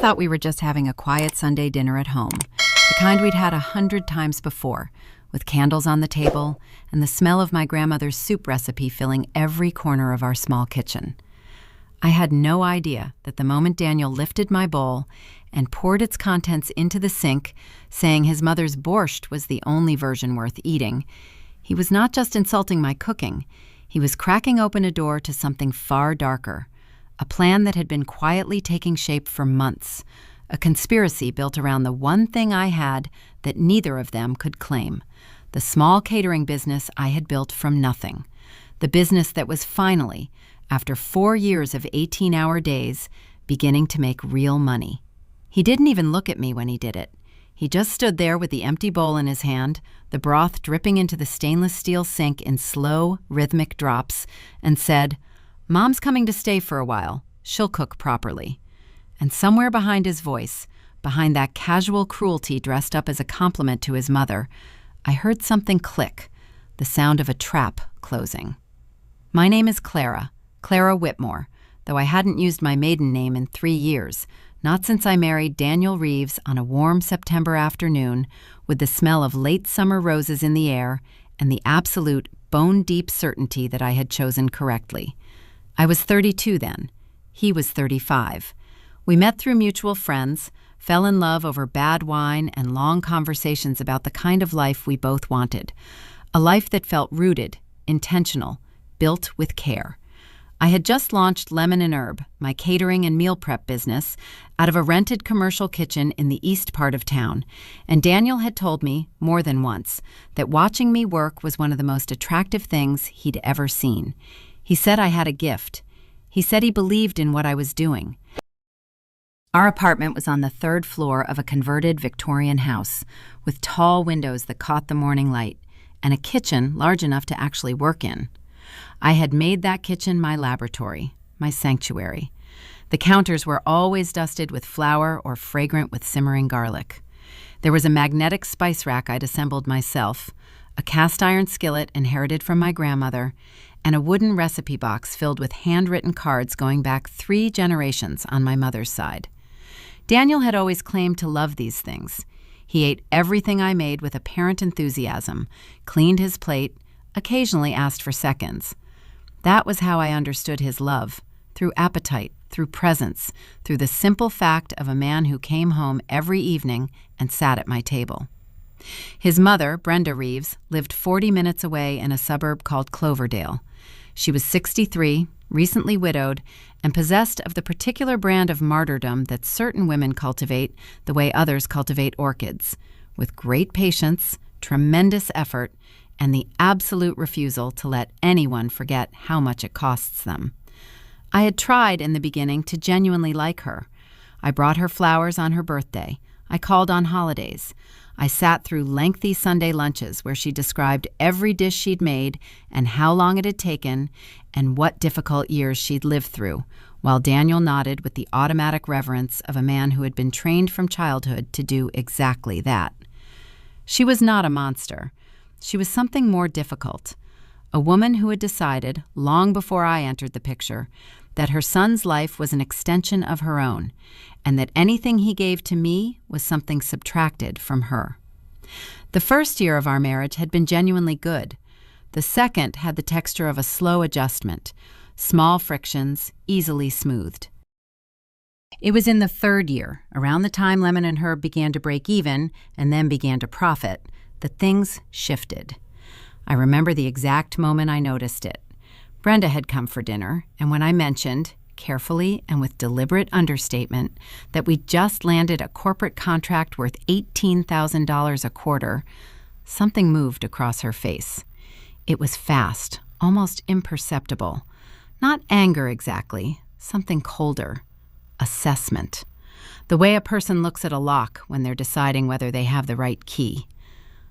thought we were just having a quiet Sunday dinner at home, the kind we'd had 100 times before, with candles on the table and the smell of my grandmother's soup recipe filling every corner of our small kitchen. I had no idea that the moment Daniel lifted my bowl and poured its contents into the sink, saying his mother's borscht was the only version worth eating, he was not just insulting my cooking, he was cracking open a door to something far darker, a plan that had been quietly taking shape for months, a conspiracy built around the one thing I had that neither of them could claim, the small catering business I had built from nothing, the business that was finally, after 4 years of 18-hour days, beginning to make real money. He didn't even look at me when he did it. He just stood there with the empty bowl in his hand, the broth dripping into the stainless steel sink in slow, rhythmic drops, and said, "Mom's coming to stay for a while. She'll cook properly." And somewhere behind his voice, behind that casual cruelty dressed up as a compliment to his mother, I heard something click, the sound of a trap closing. My name is Clara Whitmore, though I hadn't used my maiden name in 3 years, not since I married Daniel Reeves on a warm September afternoon with the smell of late summer roses in the air and the absolute bone-deep certainty that I had chosen correctly. I was 32 then. He was 35. We met through mutual friends, fell in love over bad wine and long conversations about the kind of life we both wanted, a life that felt rooted, intentional, built with care. I had just launched Lemon and Herb, my catering and meal prep business, out of a rented commercial kitchen in the east part of town, and Daniel had told me, more than once, that watching me work was one of the most attractive things he'd ever seen. He said I had a gift. He said he believed in what I was doing. Our apartment was on the 3rd floor of a converted Victorian house, with tall windows that caught the morning light, and a kitchen large enough to actually work in. I had made that kitchen my laboratory, my sanctuary. The counters were always dusted with flour or fragrant with simmering garlic. There was a magnetic spice rack I'd assembled myself, a cast-iron skillet inherited from my grandmother, and a wooden recipe box filled with handwritten cards going back 3 generations on my mother's side. Daniel had always claimed to love these things. He ate everything I made with apparent enthusiasm, cleaned his plate, occasionally asked for seconds. That was how I understood his love, through appetite, through presence, through the simple fact of a man who came home every evening and sat at my table. His mother, Brenda Reeves, lived 40 minutes away in a suburb called Cloverdale. She was 63, recently widowed, and possessed of the particular brand of martyrdom that certain women cultivate the way others cultivate orchids, with great patience, tremendous effort, and the absolute refusal to let anyone forget how much it costs them. I had tried in the beginning to genuinely like her. I brought her flowers on her birthday. I called on holidays. I sat through lengthy Sunday lunches where she described every dish she'd made and how long it had taken and what difficult years she'd lived through, while Daniel nodded with the automatic reverence of a man who had been trained from childhood to do exactly that. She was not a monster. She was something more difficult, a woman who had decided, long before I entered the picture, that her son's life was an extension of her own, and that anything he gave to me was something subtracted from her. The first year of our marriage had been genuinely good. The second had the texture of a slow adjustment, small frictions, easily smoothed. It was in the 3rd year, around the time Lemon and Herb began to break even and then began to profit, that things shifted. I remember the exact moment I noticed it. Brenda had come for dinner, and when I mentioned, carefully and with deliberate understatement, that we'd just landed a corporate contract worth $18,000 a quarter, something moved across her face. It was fast, almost imperceptible. Not anger exactly, something colder. Assessment. The way a person looks at a lock when they're deciding whether they have the right key.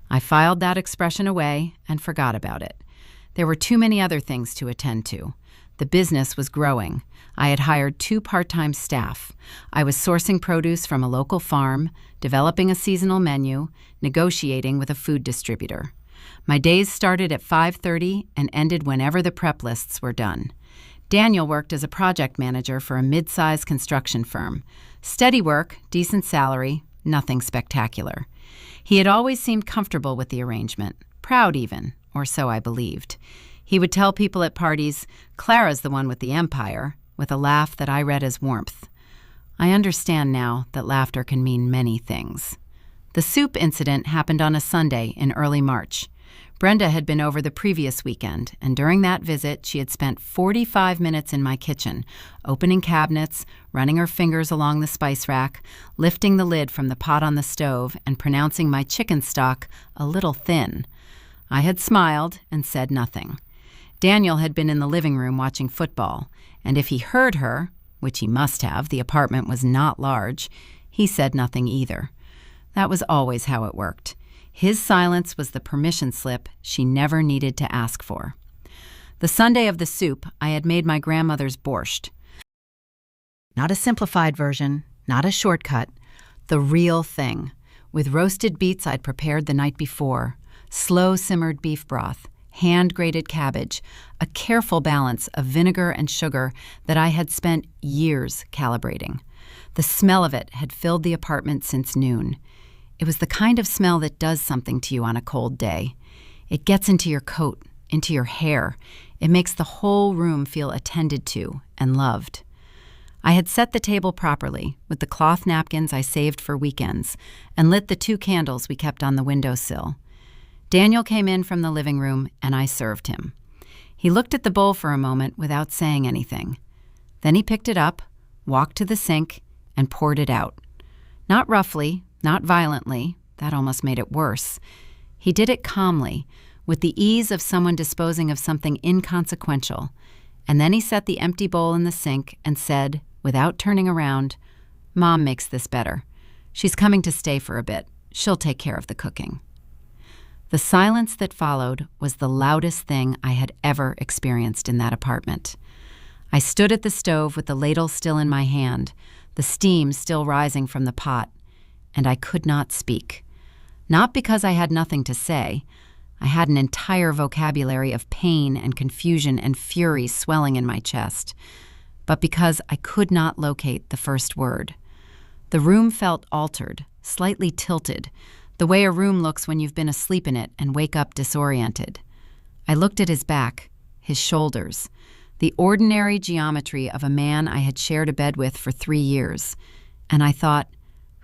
I filed that expression away and forgot about it. There were too many other things to attend to. The business was growing. I had hired 2 part-time staff. I was sourcing produce from a local farm, developing a seasonal menu, negotiating with a food distributor. My days started at 5:30 and ended whenever the prep lists were done. Daniel worked as a project manager for a mid-size construction firm, Steady work, decent salary, nothing spectacular. He had always seemed comfortable with the arrangement, proud even, or so I believed. He would tell people at parties, "Clara's the one with the empire," with a laugh that I read as warmth. I understand now that laughter can mean many things. The soup incident happened on a Sunday in early March. Brenda had been over the previous weekend, and during that visit, she had spent 45 minutes in my kitchen, opening cabinets, running her fingers along the spice rack, lifting the lid from the pot on the stove, and pronouncing my chicken stock a little thin. I had smiled and said nothing. Daniel had been in the living room watching football, and if he heard her, which he must have, the apartment was not large, he said nothing either. That was always how it worked. His silence was the permission slip she never needed to ask for. The Sunday of the soup, I had made my grandmother's borscht. Not a simplified version, not a shortcut, the real thing, with roasted beets I'd prepared the night before, slow-simmered beef broth, hand-grated cabbage, a careful balance of vinegar and sugar that I had spent years calibrating. The smell of it had filled the apartment since noon. It was the kind of smell that does something to you on a cold day. It gets into your coat, into your hair. It makes the whole room feel attended to and loved. I had set the table properly, with the cloth napkins I saved for weekends, and lit the 2 candles we kept on the windowsill. Daniel came in from the living room, and I served him. He looked at the bowl for a moment without saying anything. Then he picked it up, walked to the sink, and poured it out. Not roughly, not violently, that almost made it worse. He did it calmly, with the ease of someone disposing of something inconsequential, and then he set the empty bowl in the sink and said, without turning around, "Mom makes this better. She's coming to stay for a bit. She'll take care of the cooking." The silence that followed was the loudest thing I had ever experienced in that apartment. I stood at the stove with the ladle still in my hand, the steam still rising from the pot, and I could not speak. Not because I had nothing to say. I had an entire vocabulary of pain and confusion and fury swelling in my chest, but because I could not locate the first word. The room felt altered, slightly tilted, the way a room looks when you've been asleep in it and wake up disoriented. I looked at his back, his shoulders, the ordinary geometry of a man I had shared a bed with for 3 years, and I thought,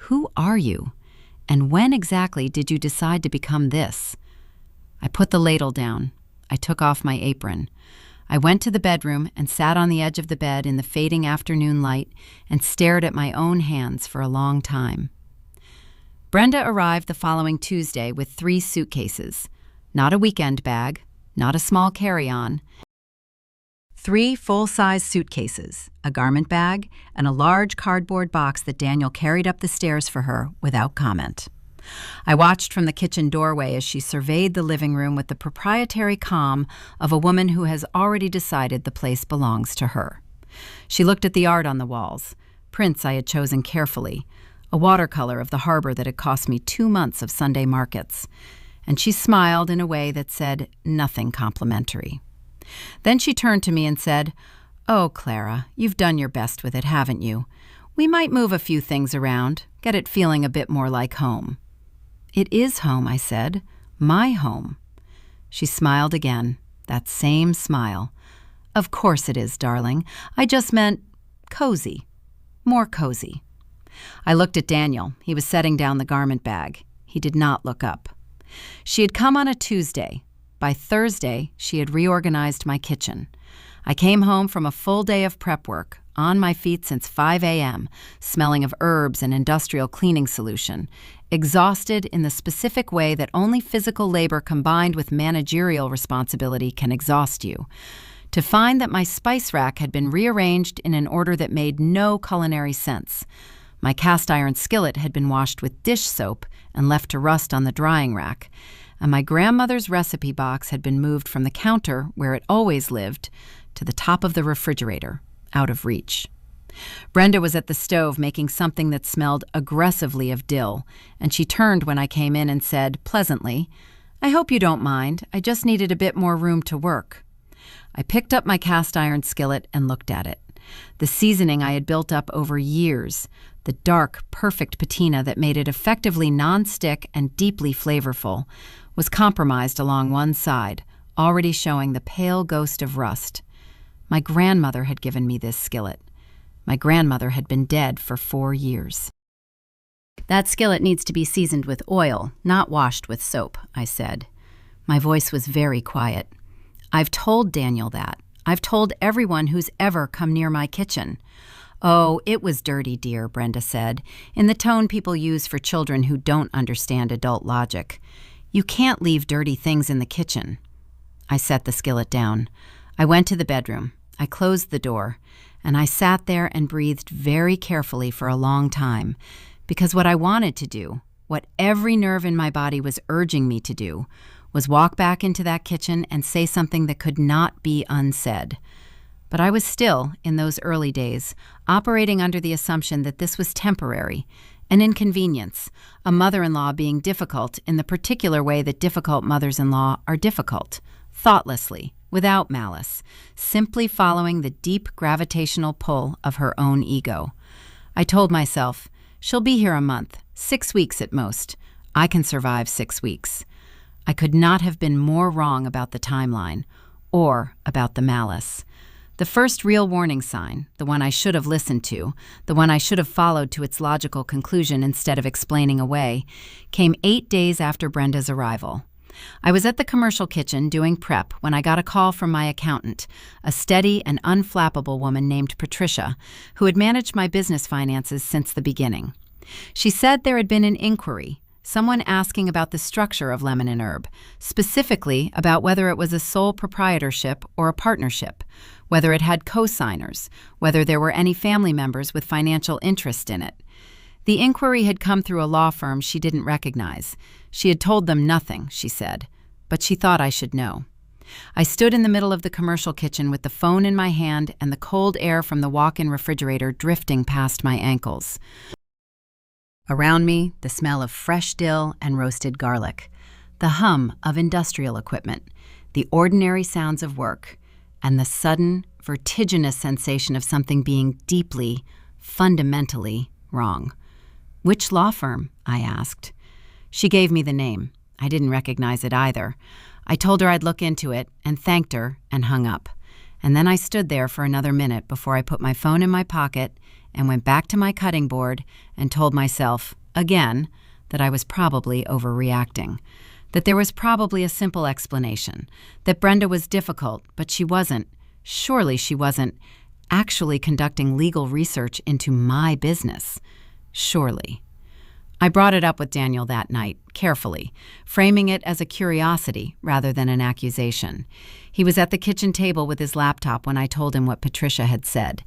who are you? And when exactly did you decide to become this? I put the ladle down. I took off my apron. I went to the bedroom and sat on the edge of the bed in the fading afternoon light and stared at my own hands for a long time. Brenda arrived the following Tuesday with 3 suitcases. Not a weekend bag, not a small carry-on. 3 full-size suitcases, a garment bag, and a large cardboard box that Daniel carried up the stairs for her without comment. I watched from the kitchen doorway as she surveyed the living room with the proprietary calm of a woman who has already decided the place belongs to her. She looked at the art on the walls, prints I had chosen carefully, a watercolor of the harbor that had cost me 2 months of Sunday markets, and she smiled in a way that said nothing complimentary. Then she turned to me and said, "Oh, Clara, you've done your best with it, haven't you? We might move a few things around, get it feeling a bit more like home." "It is home," I said. "My home." She smiled again, that same smile. "Of course it is, darling. I just meant cozy. More cozy." I looked at Daniel. He was setting down the garment bag. He did not look up. She had come on a Tuesday. By Thursday, she had reorganized my kitchen. I came home from a full day of prep work, on my feet since 5 a.m., smelling of herbs and industrial cleaning solution, exhausted in the specific way that only physical labor combined with managerial responsibility can exhaust you, to find that my spice rack had been rearranged in an order that made no culinary sense. My cast iron skillet had been washed with dish soap and left to rust on the drying rack, and my grandmother's recipe box had been moved from the counter, where it always lived, to the top of the refrigerator, out of reach. Brenda was at the stove making something that smelled aggressively of dill, and she turned when I came in and said, pleasantly, "I hope you don't mind. I just needed a bit more room to work." I picked up my cast iron skillet and looked at it. The seasoning I had built up over years, the dark, perfect patina that made it effectively non-stick and deeply flavorful, was compromised along one side, already showing the pale ghost of rust. My grandmother had given me this skillet. My grandmother had been dead for 4 years. "That skillet needs to be seasoned with oil, not washed with soap," I said. My voice was very quiet. "I've told Daniel that. I've told everyone who's ever come near my kitchen." "Oh, it was dirty, dear," Brenda said, in the tone people use for children who don't understand adult logic. "You can't leave dirty things in the kitchen." I set the skillet down. I went to the bedroom. I closed the door, and I sat there and breathed very carefully for a long time, because what I wanted to do, what every nerve in my body was urging me to do, was walk back into that kitchen and say something that could not be unsaid. But I was still, in those early days, operating under the assumption that this was temporary, an inconvenience, a mother-in-law being difficult in the particular way that difficult mothers-in-law are difficult, thoughtlessly, without malice, simply following the deep gravitational pull of her own ego. I told myself, she'll be here a month, 6 weeks at most. I can survive 6 weeks. I could not have been more wrong about the timeline, or about the malice. The first real warning sign, the one I should have listened to, the one I should have followed to its logical conclusion instead of explaining away, came 8 days after Brenda's arrival. I was at the commercial kitchen doing prep when I got a call from my accountant, a steady and unflappable woman named Patricia, who had managed my business finances since the beginning. She said there had been an inquiry, someone asking about the structure of Lemon and Herb, specifically about whether it was a sole proprietorship or a partnership, whether it had co-signers, whether there were any family members with financial interest in it. The inquiry had come through a law firm she didn't recognize. She had told them nothing, she said, but she thought I should know. I stood in the middle of the commercial kitchen with the phone in my hand and the cold air from the walk-in refrigerator drifting past my ankles. Around me, the smell of fresh dill and roasted garlic, the hum of industrial equipment, the ordinary sounds of work, and the sudden, vertiginous sensation of something being deeply, fundamentally wrong. "Which law firm?" I asked. She gave me the name. I didn't recognize it either. I told her I'd look into it and thanked her and hung up. And then I stood there for another minute before I put my phone in my pocket and went back to my cutting board and told myself, again, that I was probably overreacting, that there was probably a simple explanation, that Brenda was difficult, but she wasn't, surely she wasn't, actually conducting legal research into my business. Surely. I brought it up with Daniel that night, carefully, framing it as a curiosity rather than an accusation. He was at the kitchen table with his laptop when I told him what Patricia had said.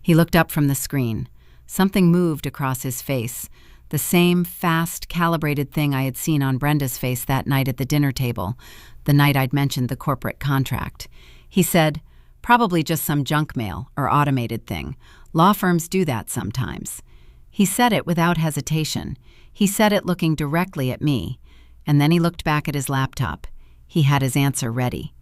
He looked up from the screen. Something moved across his face, the same fast, calibrated thing I had seen on Brenda's face that night at the dinner table, the night I'd mentioned the corporate contract. He said, "Probably just some junk mail or automated thing. Law firms do that sometimes." He said it without hesitation. He said it looking directly at me, and then he looked back at his laptop. He had his answer ready.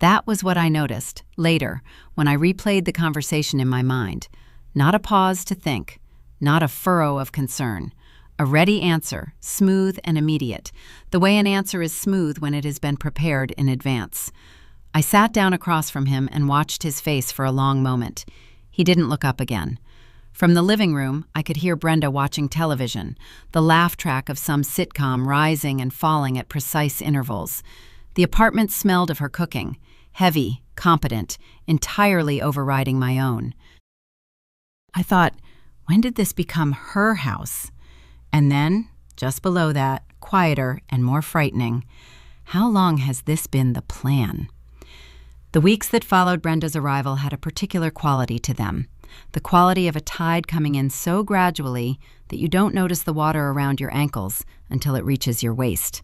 That was what I noticed, later, when I replayed the conversation in my mind. Not a pause to think, not a furrow of concern. A ready answer, smooth and immediate, the way an answer is smooth when it has been prepared in advance. I sat down across from him and watched his face for a long moment. He didn't look up again. From the living room, I could hear Brenda watching television, the laugh track of some sitcom rising and falling at precise intervals. The apartment smelled of her cooking, heavy, competent, entirely overriding my own. I thought, when did this become her house? And then, just below that, quieter and more frightening, how long has this been the plan? The weeks that followed Brenda's arrival had a particular quality to them. The quality of a tide coming in so gradually that you don't notice the water around your ankles until it reaches your waist.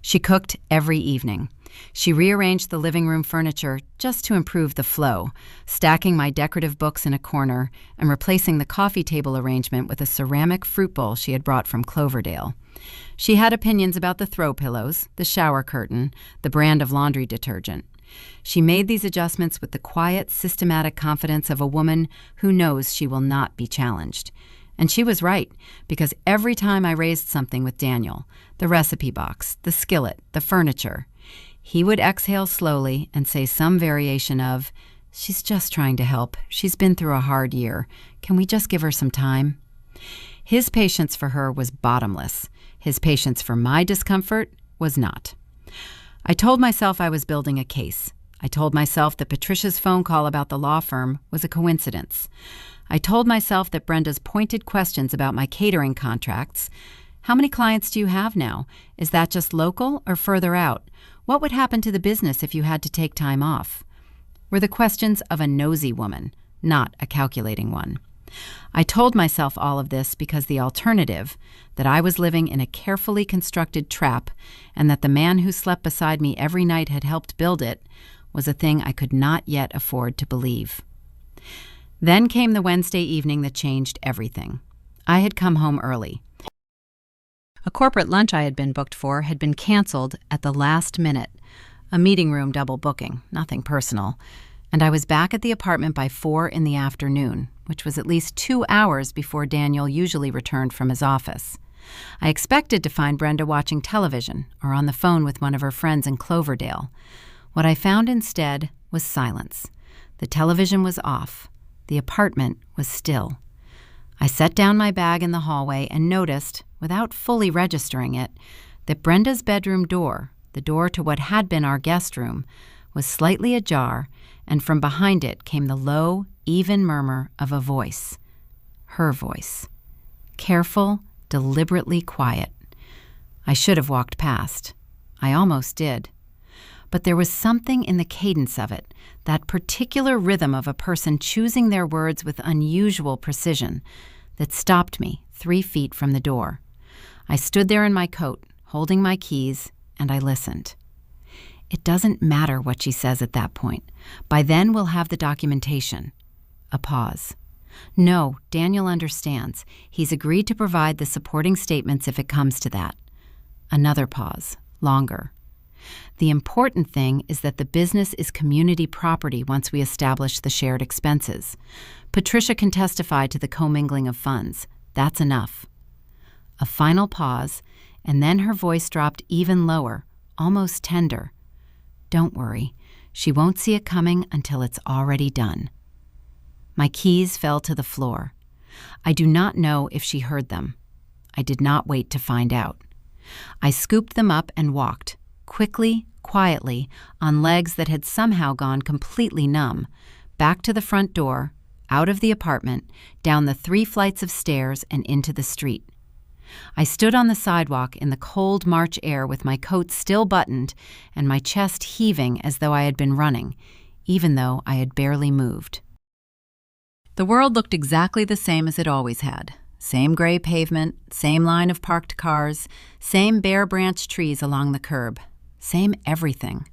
She cooked every evening. She rearranged the living room furniture just to improve the flow, stacking my decorative books in a corner and replacing the coffee table arrangement with a ceramic fruit bowl she had brought from Cloverdale. She had opinions about the throw pillows, the shower curtain, the brand of laundry detergent. She made these adjustments with the quiet, systematic confidence of a woman who knows she will not be challenged. And she was right, because every time I raised something with Daniel, the recipe box, the skillet, the furniture, he would exhale slowly and say some variation of, "She's just trying to help. She's been through a hard year. Can we just give her some time?" His patience for her was bottomless. His patience for my discomfort was not. I told myself I was building a case. I told myself that Patricia's phone call about the law firm was a coincidence. I told myself that Brenda's pointed questions about my catering contracts, "How many clients do you have now? Is that just local or further out? What would happen to the business if you had to take time off?" were the questions of a nosy woman, not a calculating one. I told myself all of this because the alternative, that I was living in a carefully constructed trap and that the man who slept beside me every night had helped build it, was a thing I could not yet afford to believe. Then came the Wednesday evening that changed everything. I had come home early. A corporate lunch I had been booked for had been canceled at the last minute, a meeting room double booking, nothing personal, and I was back at the apartment by 4 in the afternoon, which was at least 2 hours before Daniel usually returned from his office. I expected to find Brenda watching television or on the phone with one of her friends in Cloverdale. What I found instead was silence. The television was off. The apartment was still. I set down my bag in the hallway and noticed, without fully registering it, that Brenda's bedroom door, the door to what had been our guest room, was slightly ajar, and from behind it came the low, even murmur of a voice. Her voice. Careful, deliberately quiet. I should have walked past. I almost did. But there was something in the cadence of it, that particular rhythm of a person choosing their words with unusual precision, that stopped me 3 feet from the door. I stood there in my coat, holding my keys, and I listened. It doesn't matter what she says at that point. By then we'll have the documentation. A pause. No, Daniel understands. He's agreed to provide the supporting statements if it comes to that. Another pause. Longer. The important thing is that the business is community property once we establish the shared expenses. Patricia can testify to the commingling of funds. That's enough. A final pause, and then her voice dropped even lower, almost tender. Don't worry. She won't see it coming until it's already done. My keys fell to the floor. I do not know if she heard them. I did not wait to find out. I scooped them up and walked, quickly, quietly, on legs that had somehow gone completely numb, back to the front door, out of the apartment, down the 3 flights of stairs, and into the street. I stood on the sidewalk in the cold March air with my coat still buttoned and my chest heaving as though I had been running, even though I had barely moved. The world looked exactly the same as it always had. Same gray pavement, same line of parked cars, same bare branch trees along the curb, same everything.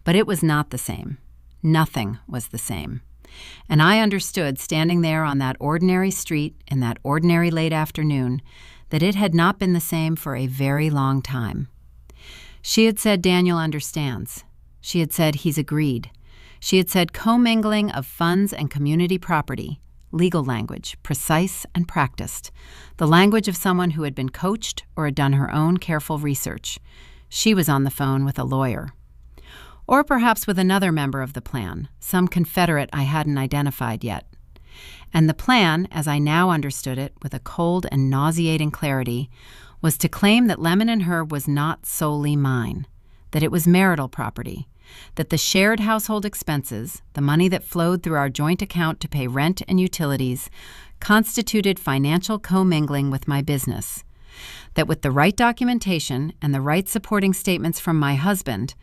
But it was not the same. Nothing was the same. And I understood, standing there on that ordinary street in that ordinary late afternoon, that it had not been the same for a very long time. She had said Daniel understands. She had said he's agreed. She had said commingling of funds and community property, legal language, precise and practiced, the language of someone who had been coached or had done her own careful research. She was on the phone with a lawyer. Or perhaps with another member of the plan, some confederate I hadn't identified yet. And the plan, as I now understood it with a cold and nauseating clarity, was to claim that Lemon and Herb was not solely mine, that it was marital property, that the shared household expenses, the money that flowed through our joint account to pay rent and utilities, constituted financial commingling with my business, that with the right documentation and the right supporting statements from my husband,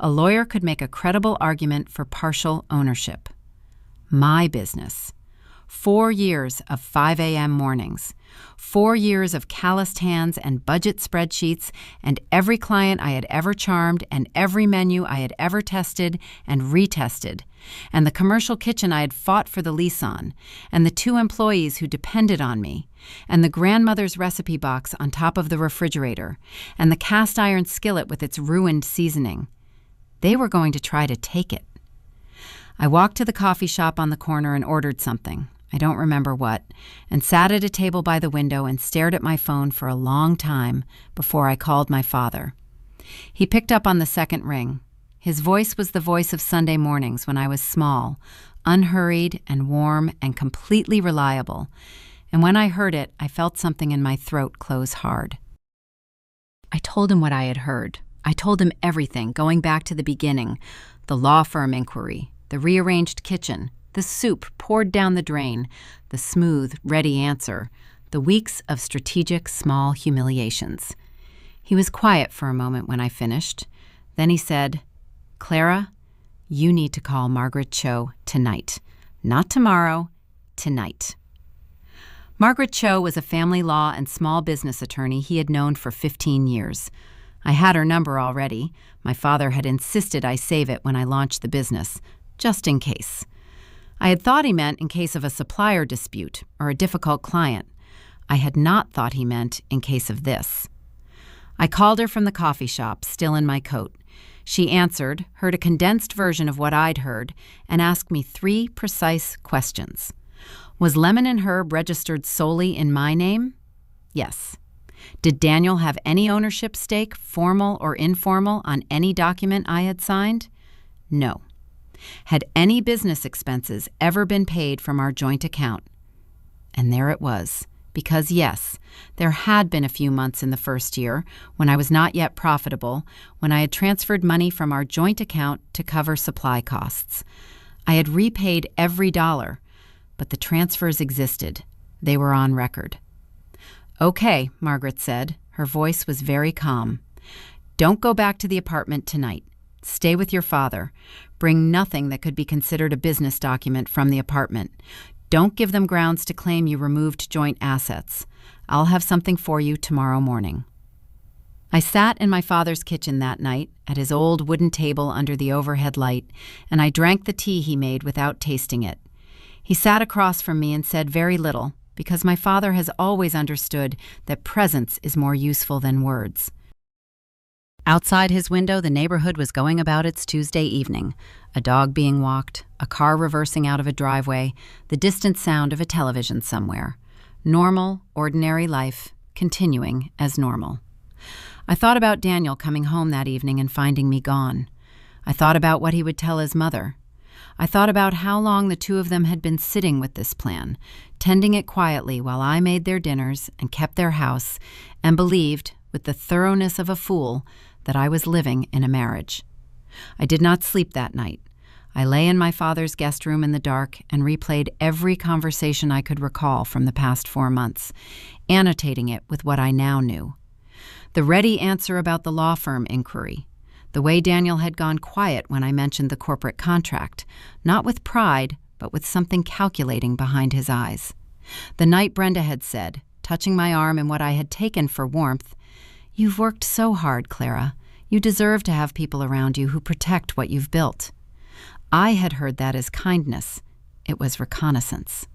a lawyer could make a credible argument for partial ownership. My business. 4 years of 5 a.m. mornings, 4 years of calloused hands and budget spreadsheets, and every client I had ever charmed and every menu I had ever tested and retested, and the commercial kitchen I had fought for the lease on, and the 2 employees who depended on me, and the grandmother's recipe box on top of the refrigerator, and the cast iron skillet with its ruined seasoning. They were going to try to take it. I walked to the coffee shop on the corner and ordered something, I don't remember what, and sat at a table by the window and stared at my phone for a long time before I called my father. He picked up on the second ring. His voice was the voice of Sunday mornings when I was small, unhurried and warm and completely reliable, and when I heard it, I felt something in my throat close hard. I told him what I had heard. I told him everything, going back to the beginning, the law firm inquiry, the rearranged kitchen, the soup poured down the drain, the smooth, ready answer, the weeks of strategic small humiliations. He was quiet for a moment when I finished. Then he said, "Clara, you need to call Margaret Cho tonight. Not tomorrow, tonight." Margaret Cho was a family law and small business attorney he had known for 15 years. I had her number already. My father had insisted I save it when I launched the business, just in case. I had thought he meant in case of a supplier dispute or a difficult client. I had not thought he meant in case of this. I called her from the coffee shop, still in my coat. She answered, heard a condensed version of what I'd heard, and asked me 3 precise questions. Was Lemon and Herb registered solely in my name? Yes. Did Daniel have any ownership stake, formal or informal, on any document I had signed? No. Had any business expenses ever been paid from our joint account? And there it was. Because yes, there had been a few months in the first year, when I was not yet profitable, when I had transferred money from our joint account to cover supply costs. I had repaid every dollar, but the transfers existed. They were on record. "Okay," Margaret said. Her voice was very calm. "Don't go back to the apartment tonight. Stay with your father. Bring nothing that could be considered a business document from the apartment. Don't give them grounds to claim you removed joint assets. I'll have something for you tomorrow morning." I sat in my father's kitchen that night, at his old wooden table under the overhead light, and I drank the tea he made without tasting it. He sat across from me and said very little, because my father has always understood that presence is more useful than words. Outside his window, the neighborhood was going about its Tuesday evening, a dog being walked, a car reversing out of a driveway, the distant sound of a television somewhere. Normal, ordinary life, continuing as normal. I thought about Daniel coming home that evening and finding me gone. I thought about what he would tell his mother. I thought about how long the two of them had been sitting with this plan, tending it quietly while I made their dinners and kept their house, and believed, with the thoroughness of a fool, that I was living in a marriage. I did not sleep that night. I lay in my father's guest room in the dark and replayed every conversation I could recall from the past 4 months, annotating it with what I now knew. The ready answer about the law firm inquiry. The way Daniel had gone quiet when I mentioned the corporate contract, not with pride, but with something calculating behind his eyes. The night Brenda had said, touching my arm in what I had taken for warmth, "You've worked so hard, Clara. You deserve to have people around you who protect what you've built." I had heard that as kindness. It was reconnaissance.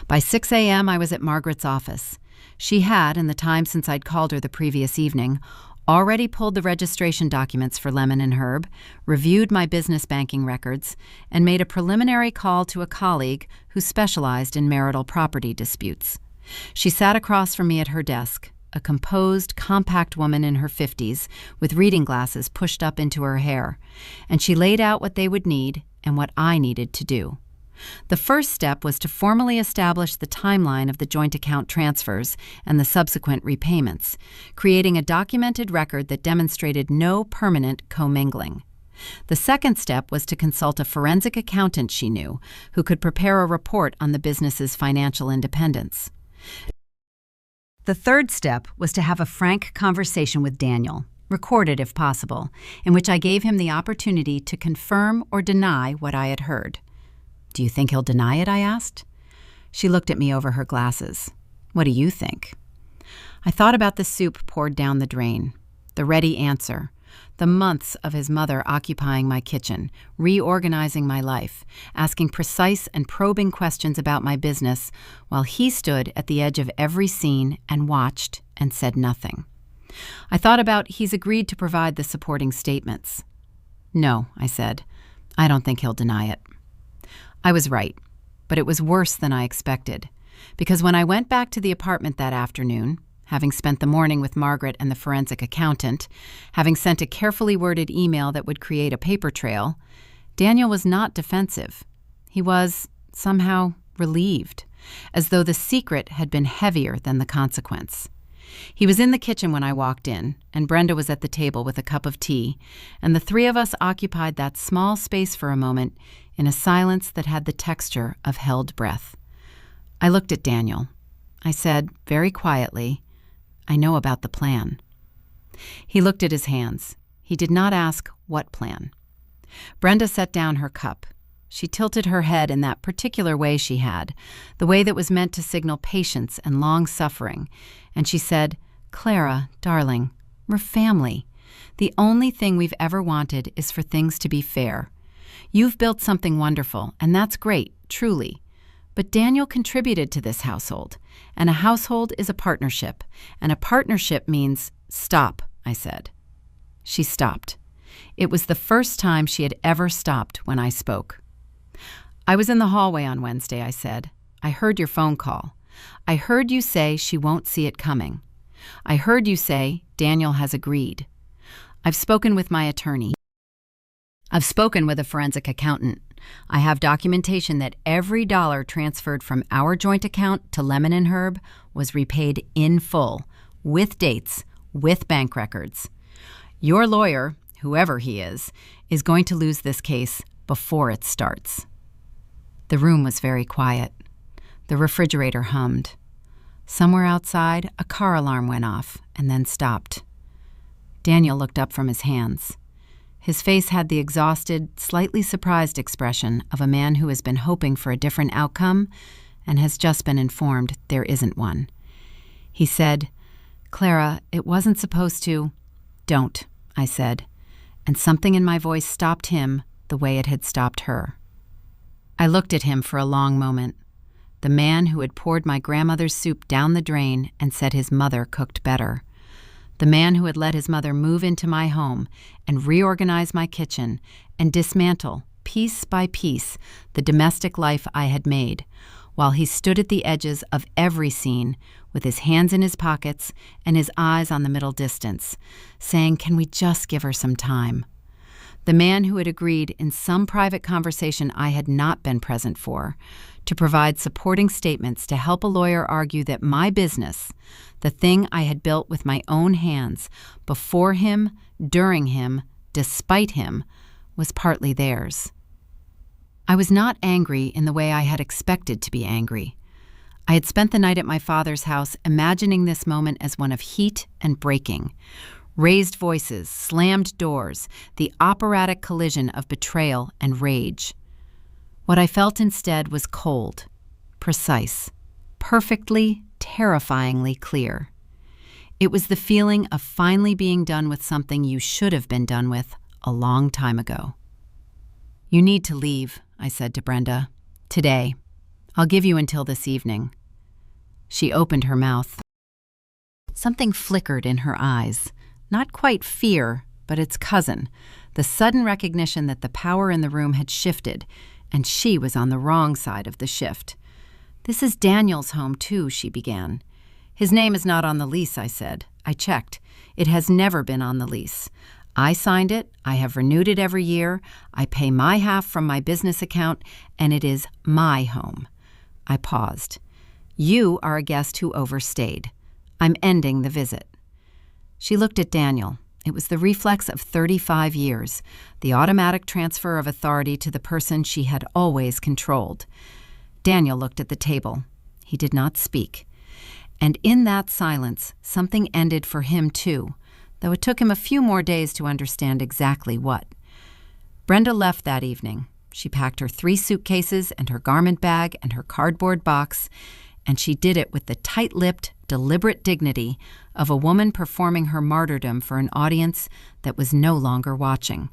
By 6 a.m., I was at Margaret's office. She had, in the time since I'd called her the previous evening, already pulled the registration documents for Lemon and Herb, reviewed my business banking records, and made a preliminary call to a colleague who specialized in marital property disputes. She sat across from me at her desk, a composed, compact woman in her 50s with reading glasses pushed up into her hair, and she laid out what they would need and what I needed to do. The first step was to formally establish the timeline of the joint account transfers and the subsequent repayments, creating a documented record that demonstrated no permanent commingling. The second step was to consult a forensic accountant she knew, who could prepare a report on the business's financial independence. The third step was to have a frank conversation with Daniel, recorded if possible, in which I gave him the opportunity to confirm or deny what I had heard. "Do you think he'll deny it?" I asked. She looked at me over her glasses. "What do you think?" I thought about the soup poured down the drain, the ready answer, the months of his mother occupying my kitchen, reorganizing my life, asking precise and probing questions about my business, while he stood at the edge of every scene and watched and said nothing. I thought about he's agreed to provide the supporting statements. "No," I said. "I don't think he'll deny it." I was right, but it was worse than I expected, because when I went back to the apartment that afternoon, having spent the morning with Margaret and the forensic accountant, having sent a carefully worded email that would create a paper trail, Daniel was not defensive. He was, somehow, relieved, as though the secret had been heavier than the consequence. He was in the kitchen when I walked in, and Brenda was at the table with a cup of tea, and the three of us occupied that small space for a moment in a silence that had the texture of held breath. I looked at Daniel. I said, very quietly, "I know about the plan." He looked at his hands. He did not ask what plan. Brenda set down her cup. She tilted her head in that particular way she had, the way that was meant to signal patience and long suffering, and she said, "Clara, darling, we're family. The only thing we've ever wanted is for things to be fair. You've built something wonderful, and that's great, truly. But Daniel contributed to this household, and a household is a partnership, and a partnership means—" "Stop," I said. She stopped. It was the first time she had ever stopped when I spoke. "I was in the hallway on Wednesday," I said. "I heard your phone call. I heard you say she won't see it coming. I heard you say Daniel has agreed. I've spoken with my attorney. I've spoken with a forensic accountant. I have documentation that every dollar transferred from our joint account to Lemon and Herb was repaid in full, with dates, with bank records. Your lawyer, whoever he is going to lose this case before it starts." The room was very quiet. The refrigerator hummed. Somewhere outside, a car alarm went off and then stopped. Daniel looked up from his hands. His face had the exhausted, slightly surprised expression of a man who has been hoping for a different outcome and has just been informed there isn't one. He said, "Clara, it wasn't supposed to—" "Don't," I said, and something in my voice stopped him the way it had stopped her. I looked at him for a long moment, the man who had poured my grandmother's soup down the drain and said his mother cooked better, the man who had let his mother move into my home and reorganize my kitchen and dismantle, piece by piece, the domestic life I had made, while he stood at the edges of every scene with his hands in his pockets and his eyes on the middle distance, saying, "Can we just give her some time?" The man who had agreed in some private conversation I had not been present for to provide supporting statements to help a lawyer argue that my business, the thing I had built with my own hands, before him, during him, despite him, was partly theirs. I was not angry in the way I had expected to be angry. I had spent the night at my father's house imagining this moment as one of heat and breaking. Raised voices, slammed doors, the operatic collision of betrayal and rage. What I felt instead was cold, precise, perfectly, terrifyingly clear. It was the feeling of finally being done with something you should have been done with a long time ago. "You need to leave," I said to Brenda. "Today. I'll give you until this evening." She opened her mouth. Something flickered in her eyes. Not quite fear, but its cousin, the sudden recognition that the power in the room had shifted, and she was on the wrong side of the shift. "This is Daniel's home, too," she began. "His name is not on the lease," I said. "I checked. It has never been on the lease. I signed it, I have renewed it every year, I pay my half from my business account, and it is my home." I paused. "You are a guest who overstayed. I'm ending the visit." She looked at Daniel. It was the reflex of 35 years, the automatic transfer of authority to the person she had always controlled. Daniel looked at the table. He did not speak. And in that silence, something ended for him too, though it took him a few more days to understand exactly what. Brenda left that evening. She packed her 3 suitcases and her garment bag and her cardboard box, and she did it with the tight-lipped, deliberate dignity of a woman performing her martyrdom for an audience that was no longer watching.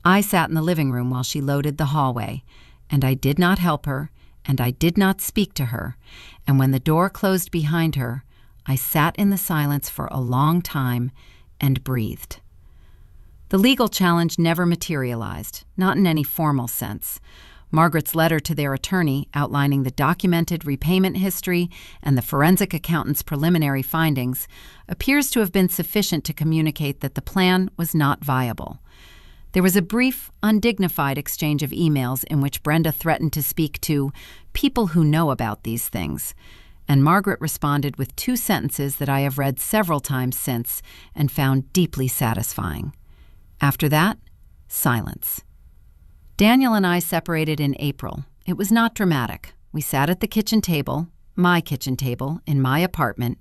I sat in the living room while she loaded the hallway, and I did not help her, and I did not speak to her, and when the door closed behind her, I sat in the silence for a long time and breathed. The legal challenge never materialized, not in any formal sense. Margaret's letter to their attorney outlining the documented repayment history and the forensic accountant's preliminary findings appears to have been sufficient to communicate that the plan was not viable. There was a brief, undignified exchange of emails in which Brenda threatened to speak to people who know about these things, and Margaret responded with 2 sentences that I have read several times since and found deeply satisfying. After that, silence. Daniel and I separated in April. It was not dramatic. We sat at the kitchen table, my kitchen table, in my apartment,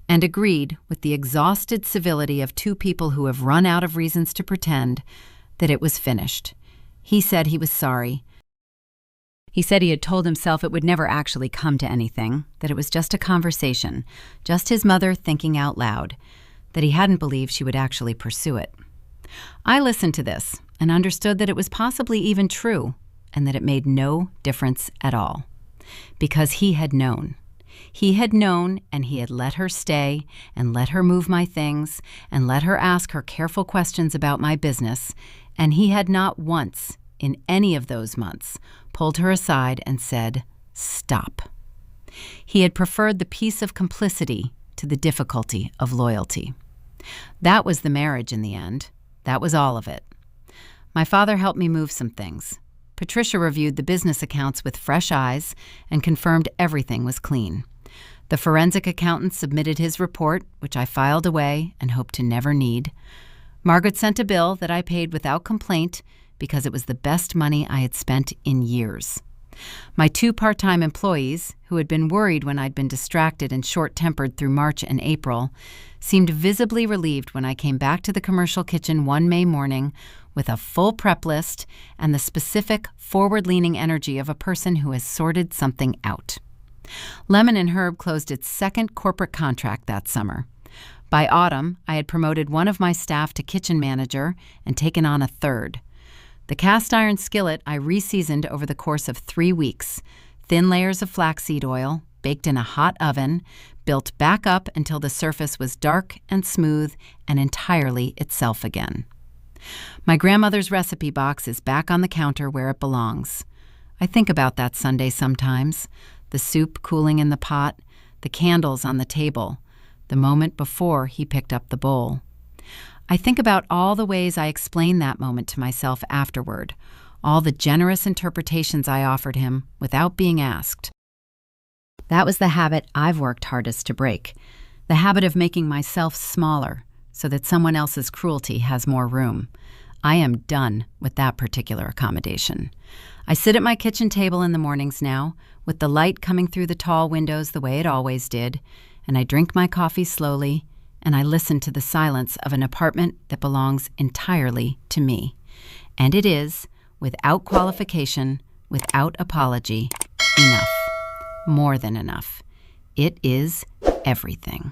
and agreed, with the exhausted civility of 2 people who have run out of reasons to pretend, that it was finished. He said he was sorry. He said he had told himself it would never actually come to anything, that it was just a conversation, just his mother thinking out loud, that he hadn't believed she would actually pursue it. I listened to this and understood that it was possibly even true and that it made no difference at all. Because he had known. He had known, and he had let her stay and let her move my things and let her ask her careful questions about my business, and he had not once, in any of those months, pulled her aside and said, "Stop." He had preferred the peace of complicity to the difficulty of loyalty. That was the marriage in the end. That was all of it. My father helped me move some things. Patricia reviewed the business accounts with fresh eyes and confirmed everything was clean. The forensic accountant submitted his report, which I filed away and hoped to never need. Margaret sent a bill that I paid without complaint because it was the best money I had spent in years. My 2 part-time employees, who had been worried when I'd been distracted and short-tempered through March and April, seemed visibly relieved when I came back to the commercial kitchen one May morning with a full prep list and the specific, forward-leaning energy of a person who has sorted something out. Lemon and Herb closed its 2nd corporate contract that summer. By autumn, I had promoted one of my staff to kitchen manager and taken on a 3rd. The cast iron skillet I reseasoned over the course of 3 weeks, thin layers of flaxseed oil, baked in a hot oven, built back up until the surface was dark and smooth and entirely itself again. My grandmother's recipe box is back on the counter where it belongs. I think about that Sunday sometimes, the soup cooling in the pot, the candles on the table, the moment before he picked up the bowl. I think about all the ways I explained that moment to myself afterward, all the generous interpretations I offered him without being asked. That was the habit I've worked hardest to break, the habit of making myself smaller so that someone else's cruelty has more room. I am done with that particular accommodation. I sit at my kitchen table in the mornings now, with the light coming through the tall windows the way it always did, and I drink my coffee slowly, and I listen to the silence of an apartment that belongs entirely to me. And it is, without qualification, without apology, enough. More than enough. It is everything.